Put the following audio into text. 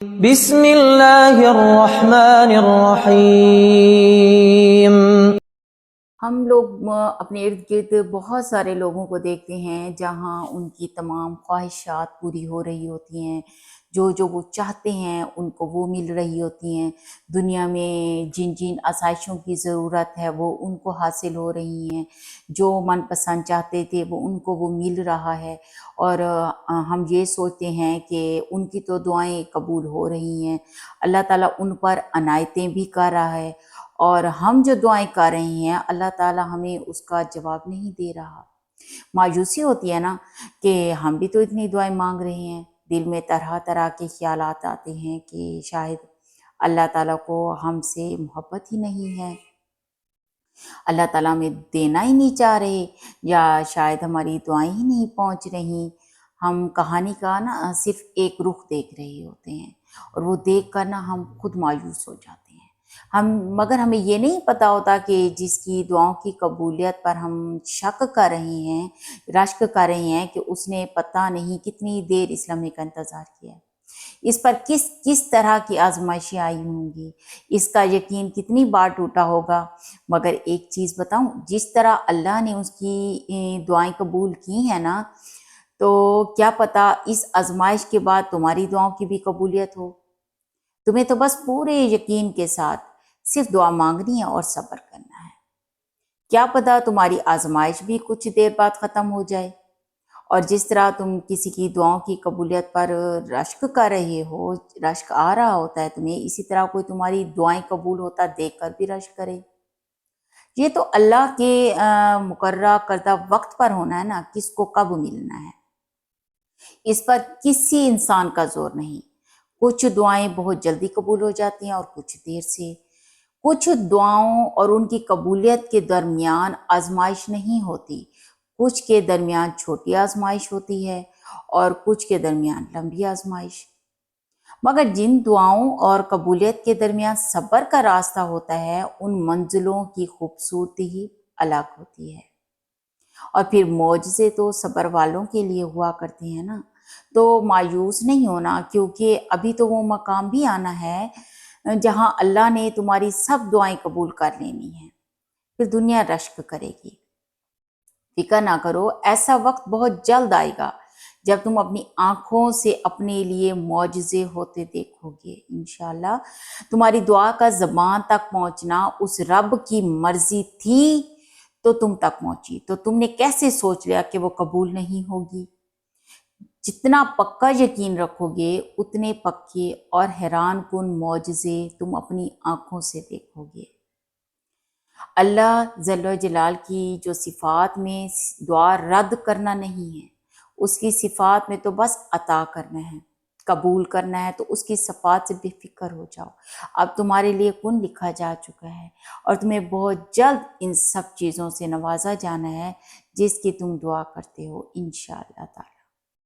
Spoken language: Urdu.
بسم اللہ الرحمن الرحیم۔ ہم لوگ اپنے ارد گرد بہت سارے لوگوں کو دیکھتے ہیں جہاں ان کی تمام خواہشات پوری ہو رہی ہوتی ہیں، جو وہ چاہتے ہیں ان کو وہ مل رہی ہوتی ہیں، دنیا میں جن جن آسائشوں کی ضرورت ہے وہ ان کو حاصل ہو رہی ہیں، جو من پسند چاہتے تھے وہ ان کو وہ مل رہا ہے، اور ہم یہ سوچتے ہیں کہ ان کی تو دعائیں قبول ہو رہی ہیں، اللہ تعالیٰ ان پر عنایتیں بھی کر رہا ہے، اور ہم جو دعائیں کر رہے ہیں اللہ تعالیٰ ہمیں اس کا جواب نہیں دے رہا۔ مایوسی ہوتی ہے نا کہ ہم بھی تو اتنی دعائیں مانگ رہے ہیں، دل میں طرح طرح کے خیالات آتے ہیں کہ شاید اللہ تعالیٰ کو ہم سے محبت ہی نہیں ہے، اللہ تعالیٰ ہمیں دینا ہی نہیں چاہ رہے، یا شاید ہماری دعائیں ہی نہیں پہنچ رہی۔ ہم کہانی کا نا صرف ایک رخ دیکھ رہے ہوتے ہیں، اور وہ دیکھ کر نا ہم خود مایوس ہو جاتے ہیں، مگر ہمیں یہ نہیں پتہ ہوتا کہ جس کی دعاؤں کی قبولیت پر ہم شک کر رہے ہیں، رشک کر رہے ہیں، کہ اس نے پتہ نہیں کتنی دیر اس لمحے کا انتظار کیا ہے، اس پر کس طرح کی آزمائشیں آئی ہوں گی، اس کا یقین کتنی بار ٹوٹا ہوگا۔ مگر ایک چیز بتاؤں، جس طرح اللہ نے اس کی دعائیں قبول کی ہیں نا، تو کیا پتہ اس آزمائش کے بعد تمہاری دعاؤں کی بھی قبولیت ہو۔ تمہیں تو بس پورے یقین کے ساتھ صرف دعا مانگنی ہے اور صبر کرنا ہے۔ کیا پتہ تمہاری آزمائش بھی کچھ دیر بعد ختم ہو جائے، اور جس طرح تم کسی کی دعاؤں کی قبولیت پر رشک کر رہے ہو، رشک آ رہا ہوتا ہے تمہیں، اسی طرح کوئی تمہاری دعائیں قبول ہوتا دیکھ کر بھی رشک کرے۔ یہ تو اللہ کے مقررہ کردہ وقت پر ہونا ہے نا، کس کو کب ملنا ہے، اس پر کسی انسان کا زور نہیں۔ کچھ دعائیں بہت جلدی قبول ہو جاتی ہیں اور کچھ دیر سے۔ کچھ دعاؤں اور ان کی قبولیت کے درمیان آزمائش نہیں ہوتی، کچھ کے درمیان چھوٹی آزمائش ہوتی ہے اور کچھ کے درمیان لمبی آزمائش۔ مگر جن دعاؤں اور قبولیت کے درمیان صبر کا راستہ ہوتا ہے، ان منزلوں کی خوبصورتی ہی الگ ہوتی ہے۔ اور پھر معجزے تو صبر والوں کے لیے ہوا کرتے ہیں نا، تو مایوس نہیں ہونا، کیونکہ ابھی تو وہ مقام بھی آنا ہے جہاں اللہ نے تمہاری سب دعائیں قبول کر لینی ہیں، پھر دنیا رشک کرے گی۔ فکر نہ کرو، ایسا وقت بہت جلد آئے گا جب تم اپنی آنکھوں سے اپنے لیے معجزے ہوتے دیکھو گے۔ انشاءاللہ تمہاری دعا کا زبان تک پہنچنا اس رب کی مرضی تھی تو تم تک پہنچی، تو تم نے کیسے سوچ لیا کہ وہ قبول نہیں ہوگی؟ جتنا پکا یقین رکھو گے اتنے پکے اور حیران کن معجزے تم اپنی آنکھوں سے دیکھو گے۔ اللہ جل و جلال کی جو صفات میں دعا رد کرنا نہیں ہے، اس کی صفات میں تو بس عطا کرنا ہے، قبول کرنا ہے، تو اس کی صفات سے بے فکر ہو جاؤ۔ اب تمہارے لیے کن لکھا جا چکا ہے، اور تمہیں بہت جلد ان سب چیزوں سے نوازا جانا ہے جس کی تم دعا کرتے ہو انشاءاللہ تعالی۔